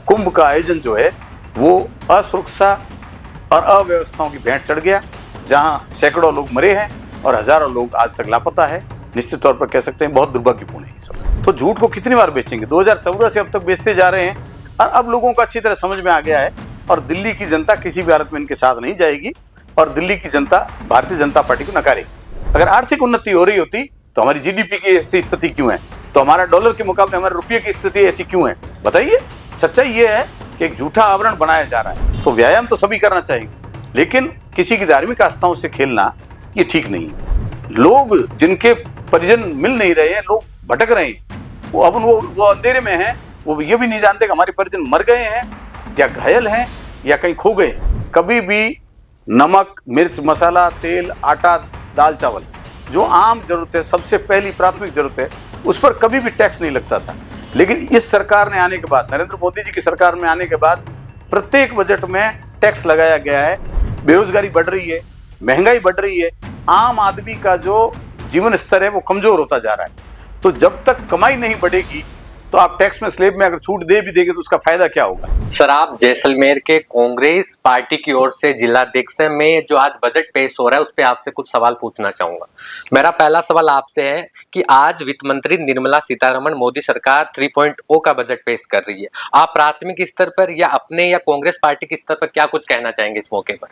कुंभ का आयोजन जो है वो असुरक्षा और अव्यवस्थाओं की भेंट चढ़ गया, जहां सैकड़ों लोग मरे हैं और हजारों लोग आज तक लापता है। निश्चित तौर पर कह सकते हैं बहुत दुर्भाग्यपूर्ण है ये सब। तो झूठ को कितनी बार बेचेंगे? 2014 से अब तक बेचते जा रहे हैं और अब लोगों को अच्छी तरह समझ में आ गया है और दिल्ली की जनता किसी भी हालत में इनके साथ नहीं जाएगी और दिल्ली की जनता भारतीय जनता पार्टी को नकारेगी। अगर आर्थिक उन्नति हो रही होती तो हमारी जीडीपी की ऐसी स्थिति क्यों है? तो हमारा डॉलर के मुकाबले हमारे रुपये की स्थिति ऐसी क्यों है? बताइए। सच्चाई ये है कि एक झूठा आवरण बनाया जा रहा है। तो व्यायाम तो सभी करना चाहिए, लेकिन किसी की धार्मिक आस्थाओं से खेलना ये ठीक नहीं है। लोग जिनके परिजन मिल नहीं रहे हैं, लोग भटक रहे हैं, वो अंधेरे में हैं, वो ये भी नहीं जानते कि हमारे परिजन मर गए हैं या घायल हैं या कहीं खो गए। कभी भी नमक, मिर्च, मसाला, तेल, आटा, दाल, चावल जो आम जरूरत है, सबसे पहली प्राथमिक जरूरत है, उस पर कभी भी टैक्स नहीं लगता था। लेकिन इस सरकार ने आने के बाद, नरेंद्र मोदी जी की सरकार में आने के बाद प्रत्येक बजट में टैक्स लगाया गया है। बेरोजगारी बढ़ रही है, महंगाई बढ़ रही है, आम आदमी का जो जीवन स्तर है वो कमजोर होता जा रहा है। तो जब तक कमाई नहीं बढ़ेगी तो आप टैक्स में स्लैब में अगर छूट दे भी देंगे तो उसका फायदा क्या होगा? सर, आप जैसलमेर के कांग्रेस पार्टी की ओर से जिलाध्यक्ष में जो आज बजट पेश हो रहा है उस पे आपसे कुछ सवाल पूछना चाहूंगा। मेरा पहला सवाल आपसे है कि आज वित्त मंत्री निर्मला सीतारमण मोदी सरकार 3.0 का बजट पेश कर रही है। आप प्राथमिक स्तर पर या अपने या कांग्रेस पार्टी के स्तर पर क्या कुछ कहना चाहेंगे इस मौके पर?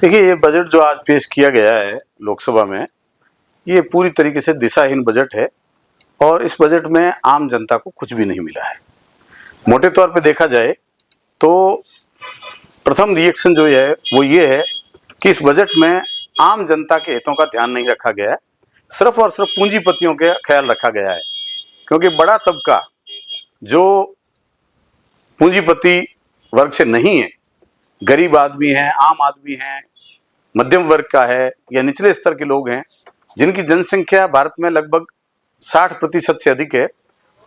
देखिए, ये बजट जो आज पेश किया गया है लोकसभा में, ये पूरी तरीके से दिशाहीन बजट है और इस बजट में आम जनता को कुछ भी नहीं मिला है। मोटे तौर पे देखा जाए तो प्रथम रिएक्शन जो है वो ये है कि इस बजट में आम जनता के हितों का ध्यान नहीं रखा गया है, सिर्फ और सिर्फ पूंजीपतियों का ख्याल रखा गया है। क्योंकि बड़ा तबका जो पूंजीपति वर्ग से नहीं है, गरीब आदमी है, आम आदमी है, मध्यम वर्ग का है या निचले स्तर के लोग हैं, जिनकी जनसंख्या भारत में लगभग 60% से अधिक है,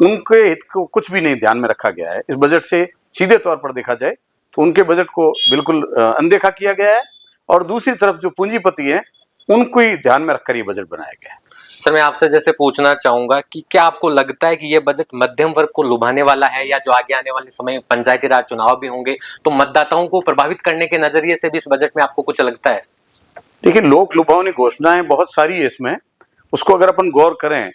उनके हित को कुछ भी नहीं ध्यान में रखा गया है। इस बजट से सीधे तौर पर देखा जाए तो उनके बजट को बिल्कुल अनदेखा किया गया है और दूसरी तरफ जो पूंजीपति हैं उनको ही ध्यान में रखकर ये बजट बनाया गया है। सर, मैं आपसे जैसे पूछना चाहूंगा कि क्या आपको लगता है कि ये बजट मध्यम वर्ग को लुभाने वाला है, या जो आगे आने वाले समय में पंचायती राज चुनाव भी होंगे तो मतदाताओं को प्रभावित करने के नजरिए से भी इस बजट में आपको कुछ लगता है? देखिए, लोक लुभावनी घोषणाएं बहुत सारी है इसमें, उसको अगर अपन गौर करें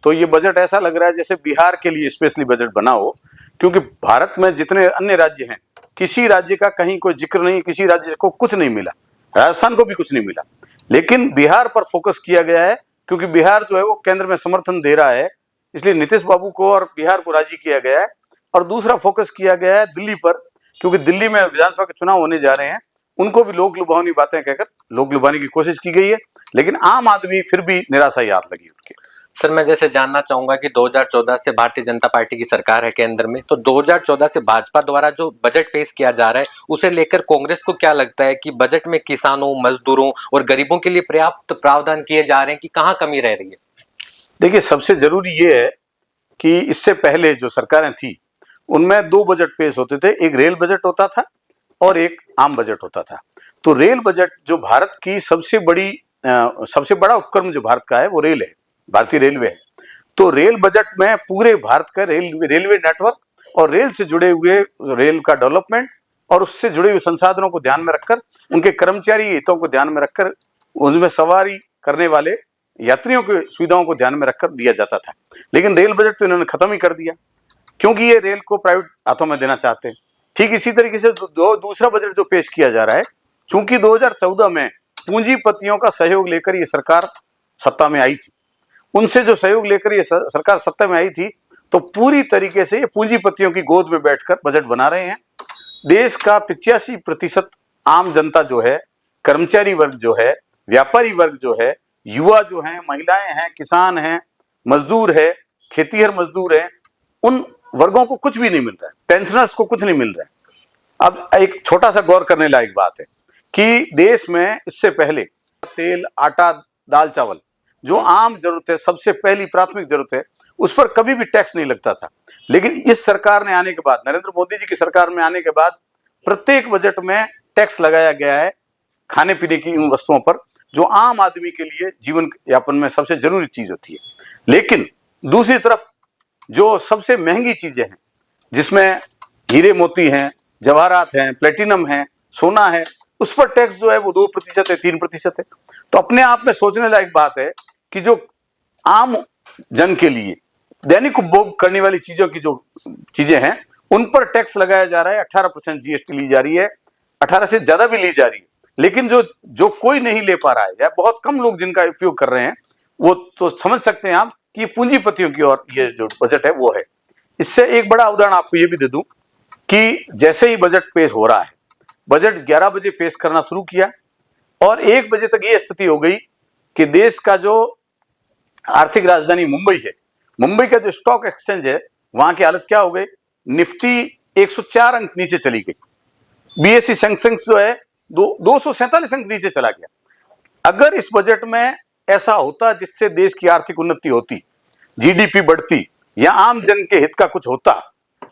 तो ये बजट ऐसा लग रहा है जैसे बिहार के लिए स्पेशली बजट बना हो। क्योंकि भारत में जितने अन्य राज्य हैं, किसी राज्य का कहीं कोई जिक्र नहीं, किसी राज्य को कुछ नहीं मिला, राजस्थान को भी कुछ नहीं मिला, लेकिन बिहार पर फोकस किया गया है क्योंकि बिहार जो है वो केंद्र में समर्थन दे रहा है, इसलिए नीतीश बाबू को और बिहार को राजी किया गया है। और दूसरा फोकस किया गया है दिल्ली पर, क्योंकि दिल्ली में विधानसभा के चुनाव होने जा रहे हैं, उनको भी लोक लुभावनी बातें कहकर लोक लुभाने की कोशिश की गई है, लेकिन आम आदमी फिर भी निराशा ही हाथ लगी उनके। सर, मैं जैसे जानना चाहूंगा कि 2014 से भारतीय जनता पार्टी की सरकार है केंद्र में, तो 2014 से भाजपा द्वारा जो बजट पेश किया जा रहा है उसे लेकर कांग्रेस को क्या लगता है कि बजट में किसानों, मजदूरों और गरीबों के लिए पर्याप्त प्रावधान किए जा रहे हैं कि कहाँ कमी रह रही है? देखिए, सबसे जरूरी ये है कि इससे पहले जो सरकारें थी उनमें दो बजट पेश होते थे, एक रेल बजट होता था और एक आम बजट होता था। तो रेल बजट जो भारत की सबसे बड़ा उपक्रम जो भारत का है वो रेल है, भारतीय रेलवे है। तो रेल बजट में पूरे भारत का रेलवे नेटवर्क और रेल से जुड़े हुए रेल का डेवलपमेंट और उससे जुड़े हुए संसाधनों को ध्यान में रखकर, उनके कर्मचारी हितों को ध्यान में रखकर, उनमें सवारी करने वाले यात्रियों की सुविधाओं को ध्यान में रखकर दिया जाता था। लेकिन रेल बजट तो इन्होंने खत्म ही कर दिया क्योंकि ये रेल को प्राइवेट हाथों में देना चाहते हैं। ठीक इसी तरीके से दूसरा बजट जो पेश किया जा रहा है, चूंकि 2014 में पूंजीपतियों का सहयोग लेकर ये सरकार सत्ता में आई थी, उनसे जो सहयोग लेकर ये सरकार सत्ता में आई थी, तो पूरी तरीके से ये पूंजीपतियों की गोद में बैठकर बजट बना रहे हैं। देश का 85% आम जनता जो है, कर्मचारी वर्ग जो है, व्यापारी वर्ग जो है, युवा जो है, महिलाएं हैं, किसान हैं, मजदूर है, खेतीहर मजदूर है, उन वर्गों को कुछ भी नहीं मिल रहा है, पेंशनर्स को कुछ नहीं मिल रहा है। अब एक छोटा सा गौर करने लायक बात है कि देश में इससे पहले तेल, आटा, दाल, चावल जो आम जरूरत है, सबसे पहली प्राथमिक जरूरत है, उस पर कभी भी टैक्स नहीं लगता था। लेकिन इस सरकार ने आने के बाद, नरेंद्र मोदी जी की सरकार में आने के बाद, प्रत्येक बजट में टैक्स लगाया गया है खाने पीने की उन वस्तुओं पर जो आम आदमी के लिए जीवन यापन में सबसे जरूरी चीज होती है। लेकिन दूसरी तरफ जो सबसे महंगी चीजें हैं, जिसमें हीरे मोती हैं, जवाहरात हैं, प्लेटिनम है, सोना है, उस पर टैक्स जो है वो 2% है, 3% है। तो अपने आप में सोचने लायक बात है कि जो आम जन के लिए दैनिक उपभोग करने वाली चीजों की जो चीजें हैं उन पर टैक्स लगाया जा रहा है। 18% जीएसटी ली जा रही है, 18 से ज्यादा भी ली जा रही है, लेकिन जो कोई नहीं ले पा रहा है या बहुत कम लोग जिनका उपयोग कर रहे हैं, वो तो समझ सकते हैं आप कि पूंजीपतियों की और ये जो बजट है वो है। इससे एक बड़ा उदाहरण आपको ये भी दे दूं कि जैसे ही बजट पेश हो रहा है, बजट 11 बजे पेश करना शुरू किया और 1 बजे तक ये स्थिति हो गई कि देश का जो आर्थिक राजधानी मुंबई है, मुंबई का जो स्टॉक एक्सचेंज है, वहां की हालत क्या हो गई, निफ्टी 104 अंक नीचे चली गई, बीएसई सेंसेक्स जो है 247 अंक नीचे चला गया। अगर इस बजट में ऐसा होता जिससे देश की आर्थिक उन्नति होती, जीडीपी बढ़ती या आम जन के हित का कुछ होता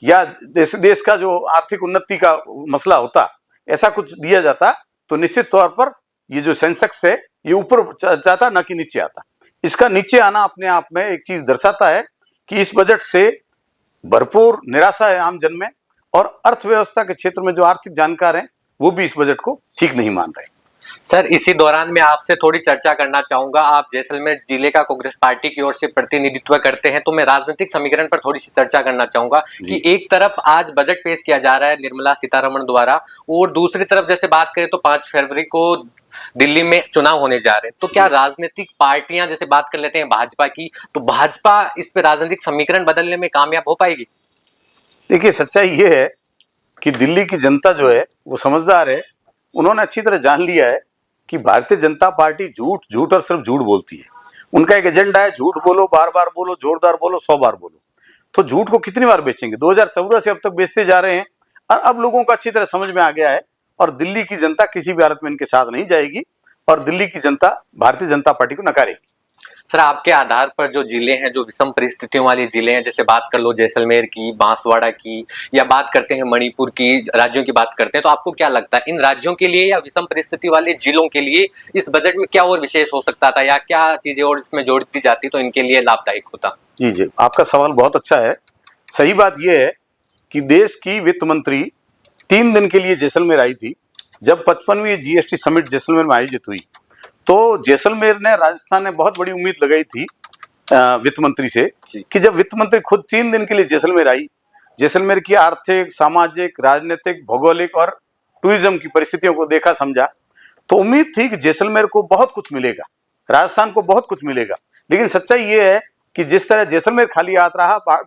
या देश का जो आर्थिक उन्नति का मसला होता, ऐसा कुछ दिया जाता, तो निश्चित तौर पर ये जो सेंसेक्स है ये ऊपर जाता ना कि नीचे आता। इसका नीचे आना अपने आप में एक चीज दर्शाता है कि इस बजट से भरपूर निराशा है आम जन में, और अर्थव्यवस्था के क्षेत्र में जो आर्थिक जानकार हैं वो भी इस बजट को ठीक नहीं मान रहे। सर, इसी दौरान मैं आपसे थोड़ी चर्चा करना चाहूंगा। आप जैसलमेर जिले का कांग्रेस पार्टी की ओर से प्रतिनिधित्व करते हैं, तो मैं राजनीतिक समीकरण पर थोड़ी सी चर्चा करना चाहूंगा कि एक तरफ आज बजट पेश किया जा रहा है निर्मला सीतारमण द्वारा, और दूसरी तरफ जैसे बात करें तो 5 फरवरी को दिल्ली में चुनाव होने जा रहे हैं। तो क्या राजनीतिक पार्टियां, जैसे बात कर लेते हैं भाजपा की, तो भाजपा इस पे राजनीतिक समीकरण बदलने में कामयाब हो पाएगी? देखिए, सच्चाई ये है कि दिल्ली की जनता जो है वो समझदार है। उन्होंने अच्छी तरह जान लिया है कि भारतीय जनता पार्टी झूठ और सिर्फ झूठ बोलती है। उनका एक एजेंडा है, झूठ बोलो, बार बार बोलो, जोरदार बोलो, 100 बार बोलो। तो झूठ को कितनी बार बेचेंगे? 2014 से अब तक बेचते जा रहे हैं और अब लोगों को अच्छी तरह समझ में आ गया है, और दिल्ली की जनता किसी भी हालत में इनके साथ नहीं जाएगी और दिल्ली की जनता भारतीय जनता पार्टी को नकारेगी। सर, आपके आधार पर जो जिले हैं, जो विषम परिस्थितियों वाले जिले हैं, जैसे बात कर लो जैसलमेर की, बांसवाड़ा की, या बात करते हैं मणिपुर की, राज्यों की बात करते हैं, तो आपको क्या लगता है इन राज्यों के लिए या विषम परिस्थिति वाले जिलों के लिए इस बजट में क्या और विशेष हो सकता था, या क्या चीजें और इसमें जोड़ दी जाती तो इनके लिए लाभदायक होता? जी जी, आपका सवाल बहुत अच्छा है। सही बात यह है कि देश की वित्त मंत्री 3 दिन के लिए जैसलमेर आई थी। जब 55वीं जीएसटी समिट जैसलमेर में आयोजित हुई तो जैसलमेर ने, राजस्थान ने बहुत बड़ी उम्मीद लगाई थी वित्त मंत्री से कि जब वित्त मंत्री खुद 3 दिन के लिए जैसलमेर आई, जैसलमेर की आर्थिक, सामाजिक, राजनीतिक, भौगोलिक और टूरिज्म की परिस्थितियों को देखा समझा, तो उम्मीद थी कि जैसलमेर को बहुत कुछ मिलेगा, राजस्थान को बहुत कुछ मिलेगा। लेकिन सच्चाई ये है कि जिस तरह जैसलमेर खाली हाथ रहा,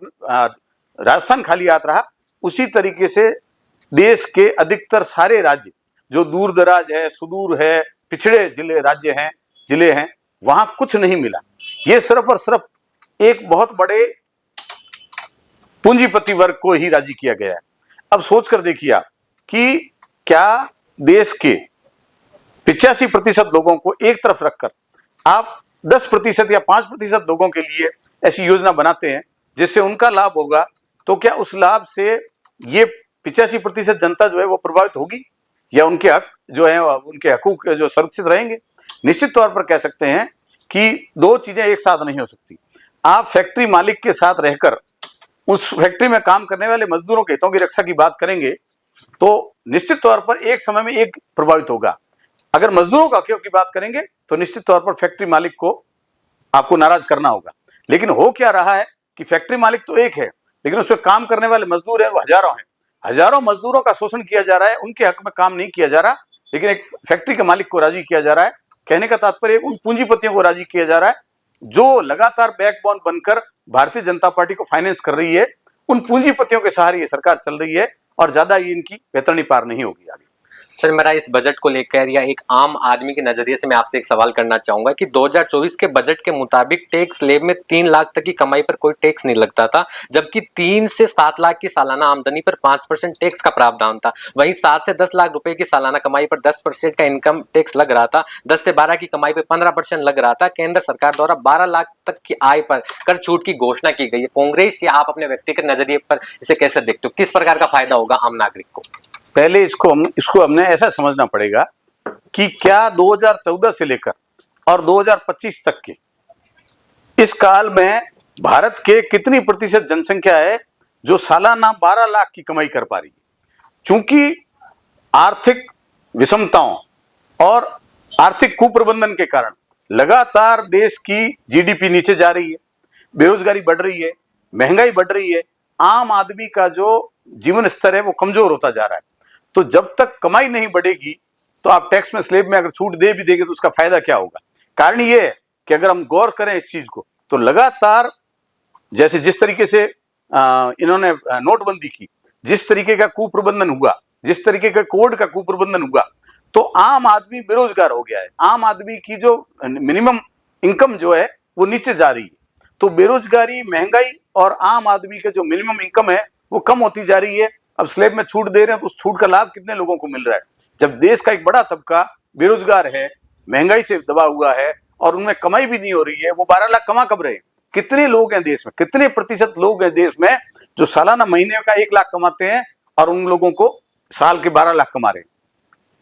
राजस्थान खाली हाथ रहा, उसी तरीके से देश के अधिकतर सारे राज्य जो दूर दराज है, सुदूर है, पिछड़े जिले हैं, वहां कुछ नहीं मिला। ये सिर्फ और सिर्फ एक बहुत बड़े पूंजीपति वर्ग को ही राजी किया गया है। अब सोचकर देखिए आप कि क्या देश के 85% लोगों को एक तरफ रखकर आप 10% या 5% लोगों के लिए ऐसी योजना बनाते हैं जिससे उनका लाभ होगा, तो क्या उस लाभ से ये 85% जनता जो है वो प्रभावित होगी या उनके हक जो है, उनके हकूक जो सुरक्षित रहेंगे? निश्चित तौर पर कह सकते हैं कि 2 चीजें एक साथ नहीं हो सकती। आप फैक्ट्री मालिक के साथ रहकर उस फैक्ट्री में काम करने वाले मजदूरों के हितों की रक्षा की बात करेंगे तो निश्चित तौर पर एक समय में एक प्रभावित होगा। अगर मजदूरों का हकों की बात करेंगे तो निश्चित तौर पर फैक्ट्री मालिक को आपको नाराज करना होगा। लेकिन हो क्या रहा है कि फैक्ट्री मालिक तो एक है, लेकिन उस पर काम करने वाले मजदूर हैं वो हजारों हैं। हजारों मजदूरों का शोषण किया जा रहा है, उनके हक में काम नहीं किया जा रहा, लेकिन एक फैक्ट्री के मालिक को राजी किया जा रहा है। कहने का तात्पर्य उन पूंजीपतियों को राजी किया जा रहा है जो लगातार बैकबोन बनकर भारतीय जनता पार्टी को फाइनेंस कर रही है। उन पूंजीपतियों के सहारे ये सरकार चल रही है और ज्यादा ये इनकी बेहतरनी पार नहीं होगी आगे। सर, मेरा इस बजट को लेकर या एक आम आदमी के नजरिए से मैं आपसे एक सवाल करना चाहूंगा कि 2024 के बजट के मुताबिक टैक्स स्लैब में 3 लाख तक की कमाई पर कोई टैक्स नहीं लगता था, जबकि 3 से 7 लाख की सालाना आमदनी पर 5% टैक्स का प्रावधान था। वहीं 7 से 10 लाख रुपए की सालाना कमाई पर 10% का इनकम टैक्स लग रहा था। 10 से 12 की कमाई पर 15% लग रहा था। केंद्र सरकार द्वारा 12 लाख तक की आय पर कर छूट की घोषणा की गई है। कांग्रेस या आप अपने व्यक्तिगत नजरिए पर इसे कैसे देखते हो? किस प्रकार का फायदा होगा आम नागरिक को? पहले इसको हमने ऐसा समझना पड़ेगा कि क्या 2014 से लेकर और 2025 तक के इस काल में भारत के कितनी प्रतिशत जनसंख्या है जो सालाना 12 लाख की कमाई कर पा रही है। चूंकि आर्थिक विषमताओं और आर्थिक कुप्रबंधन के कारण लगातार देश की जीडीपी नीचे जा रही है, बेरोजगारी बढ़ रही है, महंगाई बढ़ रही है, आम आदमी का जो जीवन स्तर है वो कमजोर होता जा रहा है। तो जब तक कमाई नहीं बढ़ेगी तो आप टैक्स में स्लैब में अगर छूट दे भी देंगे तो उसका फायदा क्या होगा। कारण ये है कि अगर हम गौर करें इस चीज को तो लगातार जैसे जिस तरीके से इन्होंने नोटबंदी की, जिस तरीके का कुप्रबंधन हुआ, जिस तरीके का कोड का कुप्रबंधन हुआ, तो आम आदमी बेरोजगार हो गया है। आम आदमी की जो मिनिमम इनकम जो है वो नीचे जा रही है। तो बेरोजगारी, महंगाई और आम आदमी का जो मिनिमम इनकम है वो कम होती जा रही है। अब स्लैब में छूट दे रहे हैं तो उस छूट का लाभ कितने लोगों को मिल रहा है। जब देश का एक बड़ा तबका बेरोजगार है, महंगाई से दबा हुआ है और उनमें कमाई भी नहीं हो रही है, वो 12 लाख कमा कब रहे हैं। कितने लोग हैं देश में, कितने प्रतिशत लोग हैं देश में जो सालाना महीने का 1 लाख कमाते हैं और उन लोगों को साल के 12 लाख कमा रहे हैं।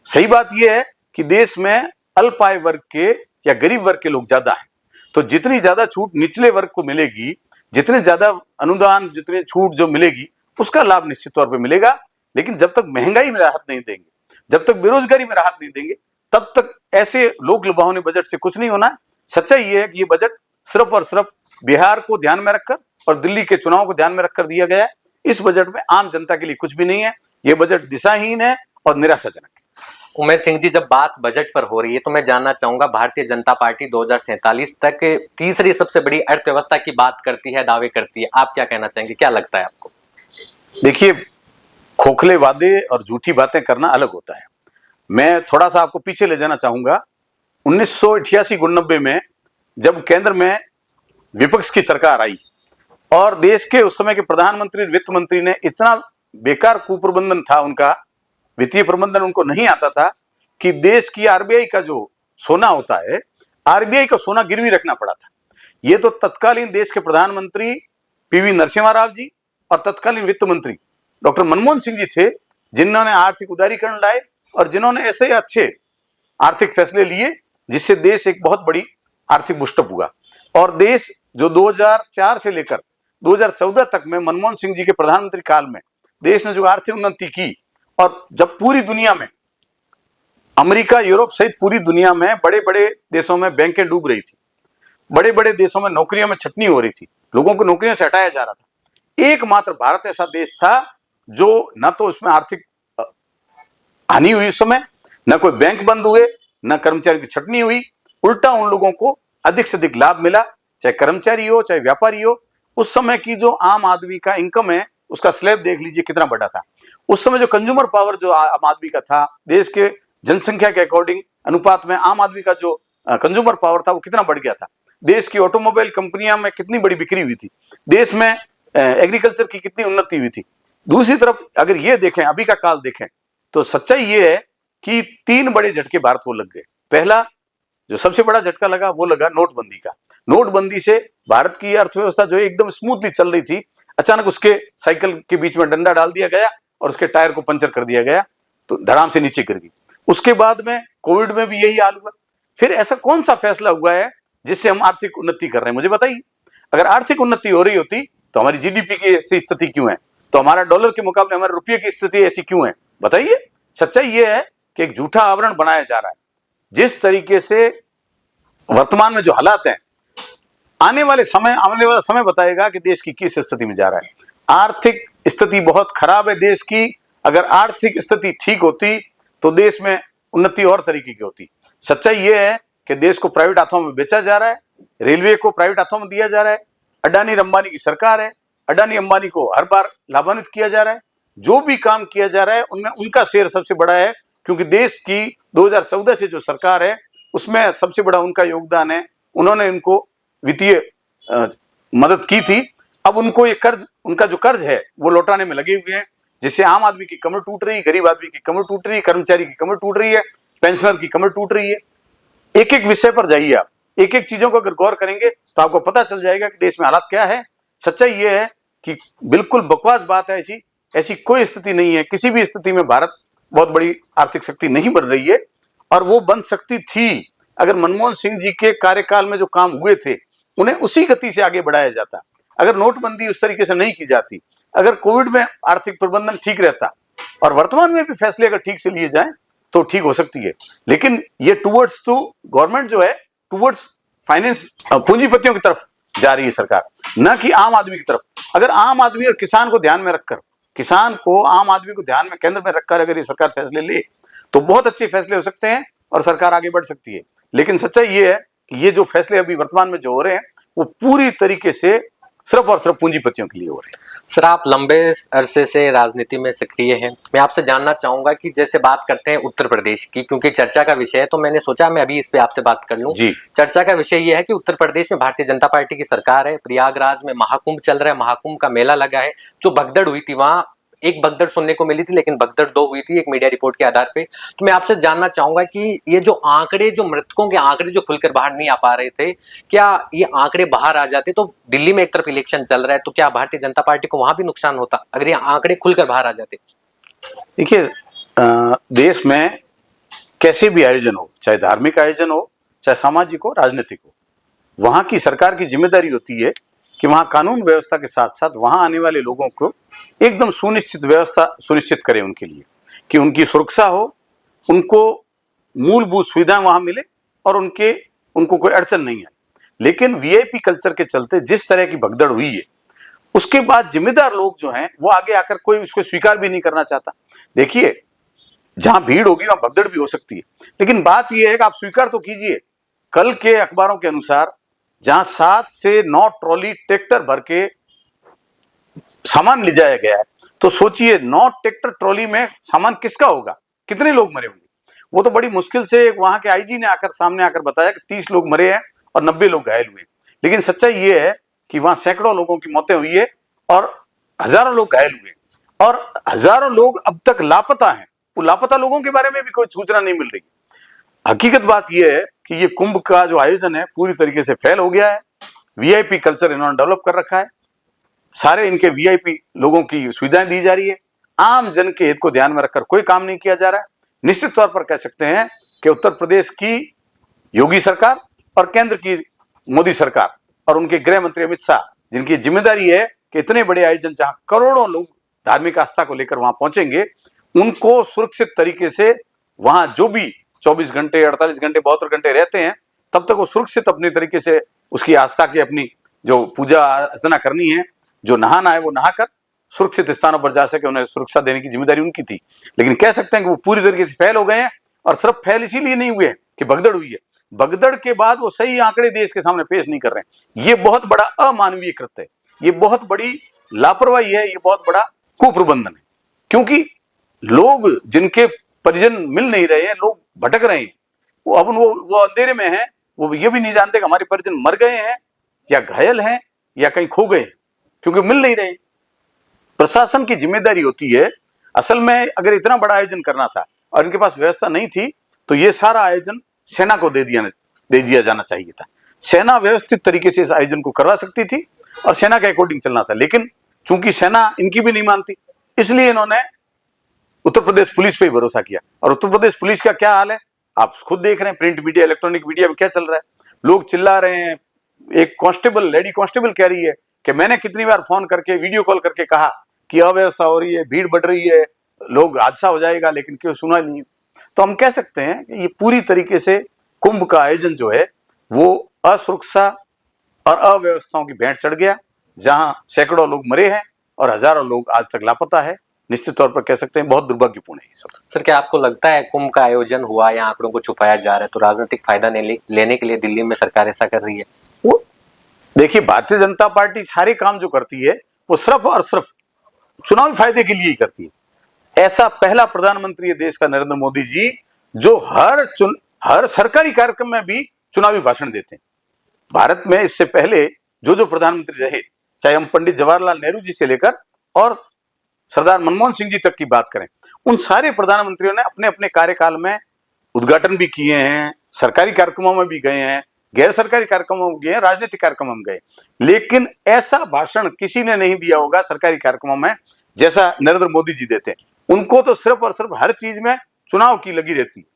सही बात यह है कि देश में अल्प आय वर्ग के या गरीब वर्ग के लोग ज्यादा हैं। तो जितनी ज्यादा छूट निचले वर्ग को मिलेगी, जितने ज्यादा अनुदान, जितनी छूट जो मिलेगी उसका लाभ निश्चित तौर पे मिलेगा। लेकिन जब तक महंगाई में राहत नहीं देंगे, जब तक बेरोजगारी में राहत नहीं देंगे, तब तक ऐसे लोक लुभावने बजट से कुछ नहीं होना। सच्चाई ये है कि ये बजट सिर्फ और सिर्फ बिहार को ध्यान में रखकर और दिल्ली के चुनाव को ध्यान में रखकर दिया गया है। इस बजट में आम जनता के लिए कुछ भी नहीं है। ये बजट दिशाहीन है और निराशाजनक है। उमेर सिंह जी, जब बात बजट पर हो रही है तो मैं जानना चाहूंगा, भारतीय जनता पार्टी 2047 तक तीसरी सबसे बड़ी अर्थव्यवस्था की बात करती है, दावे करती है। आप क्या कहना चाहेंगे, क्या लगता है आपको? देखिए, खोखले वादे और झूठी बातें करना अलग होता है। मैं थोड़ा सा आपको पीछे ले जाना चाहूंगा। 1988-89 में जब केंद्र में विपक्ष की सरकार आई और देश के उस समय के प्रधानमंत्री, वित्त मंत्री ने इतना बेकार कुप्रबंधन था, उनका वित्तीय प्रबंधन उनको नहीं आता था कि देश की आरबीआई का जो सोना होता है, आरबीआई का सोना गिरवी रखना पड़ा था। ये तो तत्कालीन देश के प्रधानमंत्री पीवी नरसिम्हा राव जी और तत्कालीन वित्त मंत्री डॉक्टर मनमोहन सिंह जी थे, जिन्होंने आर्थिक उदारीकरण लाए और जिन्होंने ऐसे अच्छे आर्थिक फैसले लिए जिससे देश एक बहुत बड़ी आर्थिक बुस्टअप हुआ। और देश जो 2004 से लेकर 2014 तक में मनमोहन सिंह जी के प्रधानमंत्री काल में देश ने जो आर्थिक उन्नति की, और जब पूरी दुनिया में, अमेरिका, यूरोप सहित पूरी दुनिया में बड़े बड़े देशों में बैंकें डूब रही थी, बड़े बड़े देशों में नौकरियों में छटनी हो रही थी, लोगों को नौकरियों से हटाया जा रहा था, एकमात्र भारत ऐसा देश था जो न तो उसमें आर्थिक हानि हुई उस समय, न कोई बैंक बंद हुए, न कर्मचारी की छटनी हुई, उल्टा उन लोगों को अधिक से अधिक लाभ मिला, चाहे कर्मचारी हो चाहे व्यापारी हो। उस समय की जो आम आदमी का इनकम है उसका स्लैब देख लीजिए कितना बड़ा था। उस समय जो कंज्यूमर पावर जो आम आदमी का था, देश के जनसंख्या के अकॉर्डिंग अनुपात में आम आदमी का जो कंज्यूमर पावर था वो कितना बढ़ गया था। देश की ऑटोमोबाइल कंपनियां में कितनी बड़ी बिक्री हुई थी, देश में एग्रीकल्चर की कितनी उन्नति हुई थी। दूसरी तरफ अगर ये देखें, अभी का काल देखें, तो सच्चाई ये है कि 3 बड़े झटके भारत को लग गए। पहला जो सबसे बड़ा झटका लगा वो लगा नोटबंदी का। नोटबंदी से भारत की अर्थव्यवस्था जो एकदम स्मूथली चल रही थी, अचानक उसके साइकिल के बीच में डंडा डाल दिया गया और उसके टायर को पंचर कर दिया गया, तो धड़ाम से नीचे गिर गई। उसके बाद में कोविड में भी यही हाल हुआ। फिर ऐसा कौन सा फैसला हुआ है जिससे हम आर्थिक उन्नति कर रहे हैं, मुझे बताइए। अगर आर्थिक उन्नति हो रही होती तो हमारी जीडीपी की ऐसी स्थिति क्यों है, तो हमारा डॉलर के मुकाबले हमारे रुपये की स्थिति ऐसी क्यों है, बताइए। सच्चाई यह है कि एक झूठा आवरण बनाया जा रहा है। जिस तरीके से वर्तमान में जो हालात हैं, आने वाला समय बताएगा कि देश की किस स्थिति में जा रहा है। आर्थिक स्थिति बहुत खराब है देश की। अगर आर्थिक स्थिति ठीक होती तो देश में उन्नति और तरीके की होती। सच्चाई यह है कि देश को प्राइवेट हाथों में बेचा जा रहा है, रेलवे को प्राइवेट हाथों में दिया जा रहा है, अडानी अंबानी की सरकार है, अडानी अंबानी को हर बार लाभान्वित किया जा रहा है। जो भी काम किया जा रहा है उनमें उनका शेयर सबसे बड़ा है, क्योंकि देश की 2014 से जो सरकार है उसमें सबसे बड़ा उनका योगदान है। उन्होंने इनको वित्तीय मदद की थी। अब उनको ये कर्ज, उनका जो कर्ज है वो लौटाने में लगे हुए हैं, जिससे आम आदमी की कमर टूट रही है, गरीब आदमी की कमर टूट रही है, कर्मचारी की कमर टूट रही है, पेंशनर की कमर टूट रही है। एक एक विषय पर जाइए आप, एक एक चीजों को अगर गौर करेंगे तो आपको पता चल जाएगा कि देश में हालात क्या है। सच्चाई ये है कि बिल्कुल बकवास बात है, ऐसी कोई स्थिति नहीं है। किसी भी स्थिति में भारत बहुत बड़ी आर्थिक शक्ति नहीं बन रही है, और वो बन सकती थी अगर मनमोहन सिंह जी के कार्यकाल में जो काम हुए थे उन्हें उसी गति से आगे बढ़ाया जाता। अगर नोटबंदी उस तरीके से नहीं की जाती, अगर कोविड में आर्थिक प्रबंधन ठीक रहता और वर्तमान में भी फैसले अगर ठीक से लिए जाएं तो ठीक हो सकती है। लेकिन ये टूवर्ड्स तो गवर्नमेंट जो है टूवर्ड्स फाइनेंस पूंजीपतियों की तरफ जा रही है सरकार, न कि आम आदमी की तरफ। अगर आम आदमी और किसान को ध्यान में रखकर, किसान को आम आदमी को ध्यान में केंद्र में रखकर अगर ये सरकार फैसले ले तो बहुत अच्छे फैसले हो सकते हैं और सरकार आगे बढ़ सकती है। लेकिन सच्चाई ये है कि ये जो फैसले अभी वर्तमान में जो हो रहे हैं वो पूरी तरीके से सिर्फ और सिर्फ पूंजीपतियों के लिए हो रहे हैं। सर, आप लंबे अरसे से राजनीति में सक्रिय हैं। मैं आपसे जानना चाहूंगा कि जैसे बात करते हैं उत्तर प्रदेश की, क्योंकि चर्चा का विषय है, तो मैंने सोचा मैं अभी इस पे आपसे बात कर लूं। जी। चर्चा का विषय यह है कि उत्तर प्रदेश में भारतीय जनता पार्टी की सरकार है। प्रयागराज में महाकुंभ चल रहा है, महाकुंभ का मेला लगा है। जो भगदड़ हुई थी वहां एक भगदड़ सुनने को मिली थी, लेकिन भगदड़ 2 हुई थी एक मीडिया रिपोर्ट के आधार पे। तो मैं आपसे जानना चाहूंगा कि ये जो आंकड़े, जो मृतकों के आंकड़े जो खुलकर बाहर नहीं आ पा रहे थे, क्या ये आंकड़े बाहर आ जाते तो दिल्ली में एक तरफ इलेक्शन चल रहा है, तो क्या भारतीय जनता पार्टी को वहां भी नुकसान होता अगर ये आंकड़े खुलकर बाहर आ जाते? देखिए, देश में कैसे भी आयोजन हो, चाहे धार्मिक आयोजन हो, चाहे सामाजिक हो, राजनीतिक हो, वहां की सरकार की जिम्मेदारी होती है कि वहां कानून व्यवस्था के साथ साथ वहां आने वाले लोगों को एकदम सुनिश्चित व्यवस्था सुनिश्चित करें उनके लिए, कि उनकी सुरक्षा हो, उनको मूलभूत सुविधाएं वहां मिले और उनको कोई अड़चन नहीं आए। लेकिन वीआईपी कल्चर के चलते जिस तरह की भगदड़ हुई है, उसके बाद जिम्मेदार लोग जो हैं वो आगे आकर कोई उसको स्वीकार भी नहीं करना चाहता। देखिए, जहां भीड़ होगी वहां भगदड़ भी हो सकती है, लेकिन बात यह है कि आप स्वीकार तो कीजिए। कल के अखबारों के अनुसार जहां 7 से 9 ट्रॉली ट्रैक्टर भर के सामान ले जाया गया है, तो सोचिए 9 ट्रैक्टर ट्रॉली में सामान किसका होगा, कितने लोग मरे होंगे। वो तो बड़ी मुश्किल से वहां के आईजी ने सामने आकर बताया कि 30 लोग मरे हैं और 90 लोग घायल हुए। लेकिन सच्चाई ये है कि वहां सैकड़ों लोगों की मौतें हुई है और हजारों लोग घायल हुए और हजारों लोग अब तक लापता हैं। वो लापता लोगों के बारे में भी कोई सूचना नहीं मिल रही। हकीकत बात यह है कि ये कुंभ का जो आयोजन है पूरी तरीके से फेल हो गया है। वीआईपी कल्चर इन्होंने डेवलप कर रखा है, सारे इनके वीआईपी लोगों की सुविधाएं दी जा रही है, आम जन के हित को ध्यान में रखकर कोई काम नहीं किया जा रहा है। निश्चित तौर पर कह सकते हैं कि उत्तर प्रदेश की योगी सरकार और केंद्र की मोदी सरकार और उनके गृह मंत्री अमित शाह, जिनकी जिम्मेदारी है कि इतने बड़े आयोजन जहां करोड़ों लोग धार्मिक आस्था को लेकर वहां पहुंचेंगे, उनको सुरक्षित तरीके से वहां जो भी 24 घंटे 48 घंटे 72 घंटे रहते हैं तब तक वो सुरक्षित अपने तरीके से उसकी आस्था की अपनी जो पूजा अर्चना करनी है, जो नहाना है वो नहाकर सुरक्षित स्थानों पर जा सके, उन्हें सुरक्षा देने की जिम्मेदारी उनकी थी। लेकिन कह सकते हैं कि वो पूरी तरीके से फेल हो गए हैं और सिर्फ फेल इसीलिए नहीं हुए कि भगदड़ हुई है, भगदड़ के बाद वो सही आंकड़े देश के सामने पेश नहीं कर रहे हैं। ये बहुत बड़ा अमानवीय कृत्य है, ये बहुत बड़ी लापरवाही है, ये बहुत बड़ा कुप्रबंधन है। क्योंकि लोग जिनके परिजन मिल नहीं रहे हैं, लोग भटक रहे हैं, वो अब वो अंधेरे में हैं, वो ये भी नहीं जानते कि हमारे परिजन मर गए हैं या घायल हैं या कहीं खो गए हैं, क्योंकि मिल नहीं रहे। प्रशासन की जिम्मेदारी होती है। असल में अगर इतना बड़ा आयोजन करना था और इनके पास व्यवस्था नहीं थी तो ये सारा आयोजन सेना को दे दिया जाना चाहिए था। सेना व्यवस्थित तरीके से इस आयोजन को करवा सकती थी और सेना के अकॉर्डिंग चलना था। लेकिन चूंकि सेना इनकी भी नहीं मानती, इसलिए इन्होंने उत्तर प्रदेश पुलिस पे ही भरोसा किया। और उत्तर प्रदेश पुलिस का क्या हाल है आप खुद देख रहे हैं, प्रिंट मीडिया इलेक्ट्रॉनिक मीडिया में क्या चल रहा है। लोग चिल्ला रहे हैं, एक कांस्टेबल लेडी कांस्टेबल कह रही है कि मैंने कितनी बार फोन करके वीडियो कॉल करके कहा कि अव्यवस्था हो रही है, भीड़ बढ़ रही है, लोग हादसा हो जाएगा, लेकिन क्यों सुना नहीं। तो हम कह सकते हैं कि ये पूरी तरीके से कुंभ का आयोजन जो है वो असुरक्षा और अव्यवस्थाओं की भेंट चढ़ गया, जहां सैकड़ों लोग मरे हैं और हजारों लोग आज तक लापता है। निश्चित तौर पर कह सकते हैं बहुत दुर्भाग्यपूर्ण है ये सब। सर, क्या आपको लगता है कुंभ का आयोजन हुआ या आंकड़ों को छुपाया जा रहा है तो राजनीतिक फायदा लेने के लिए दिल्ली में सरकार ऐसा कर रही है? वो देखिए, भारतीय जनता पार्टी सारे काम जो करती है वो सिर्फ और सिर्फ चुनावी फायदे के लिए ही करती है। ऐसा पहला प्रधानमंत्री है देश का नरेंद्र मोदी जी, जो हर सरकारी कार्यक्रम में भी चुनावी भाषण देते हैं। भारत में इससे पहले जो प्रधानमंत्री रहे, चाहे हम पंडित जवाहरलाल नेहरू जी से लेकर और सरदार मनमोहन सिंह जी तक की बात करें, उन सारे प्रधानमंत्रियों ने अपने अपने कार्यकाल में उद्घाटन भी किए हैं, सरकारी कार्यक्रमों में भी गए हैं, गैर सरकारी कार्यक्रमों में गए हैं, राजनीतिक कार्यक्रमों में गए, लेकिन ऐसा भाषण किसी ने नहीं दिया होगा सरकारी कार्यक्रमों में जैसा नरेंद्र मोदी जी देते हैं। उनको तो सिर्फ और सिर्फ हर चीज में चुनाव की लगी रहती है,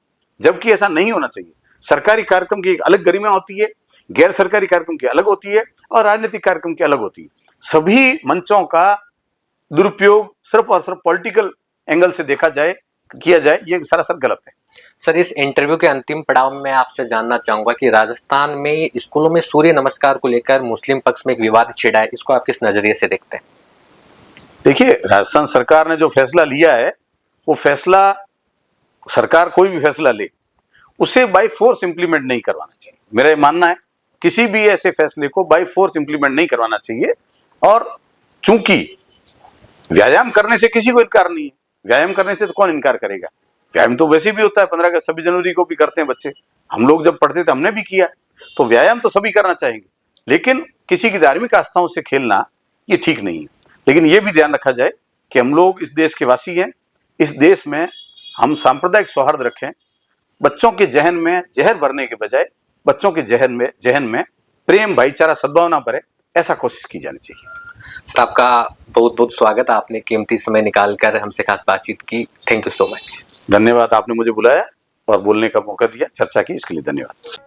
जबकि ऐसा नहीं होना चाहिए। सरकारी कार्यक्रम की एक अलग गरिमा होती है, गैर सरकारी कार्यक्रम की अलग होती है और राजनीतिक कार्यक्रम की अलग होती है। सभी मंचों का दुरुपयोग सिर्फ और सिर्फ पॉलिटिकल एंगल से देखा जाए, किया जाए, ये सरासर गलत है। सर, इस इंटरव्यू के अंतिम पड़ाव में मैं आपसे जानना चाहूंगा कि राजस्थान में स्कूलों में सूर्य नमस्कार को लेकर मुस्लिम पक्ष में एक विवाद छिड़ा है, इसको आप किस नजरिए से देखते हैं? देखिए, राजस्थान सरकार ने जो फैसला लिया है, वो फैसला, सरकार कोई भी फैसला ले उसे बाय फोर्स इंप्लीमेंट नहीं करवाना चाहिए। मेरा ये मानना है, किसी भी ऐसे फैसले को बाय फोर्स इंप्लीमेंट नहीं करवाना चाहिए। और चूंकि व्यायाम करने से किसी को इनकार नहीं है, व्यायाम करने से तो कौन इनकार करेगा। व्यायाम तो वैसे भी होता है, 15 अगस्त 26 जनवरी को भी करते हैं बच्चे, हम लोग जब पढ़ते थे हमने भी किया। तो व्यायाम तो सभी करना चाहेंगे, लेकिन किसी की धार्मिक आस्थाओं से खेलना ये ठीक नहीं है। लेकिन ये भी ध्यान रखा जाए कि हम लोग इस देश के वासी हैं, इस देश में हम सांप्रदायिक सौहार्द रखें। बच्चों के जहन में जहर भरने के बजाय बच्चों के जहन में प्रेम, भाईचारा, सद्भावना भरे, ऐसा कोशिश की जानी चाहिए। सर, आपका बहुत बहुत स्वागत, आपने कीमती समय निकालकर हमसे खास बातचीत की। Thank you so much. धन्यवाद, आपने मुझे बुलाया और बोलने का मौका दिया, चर्चा की, इसके लिए धन्यवाद।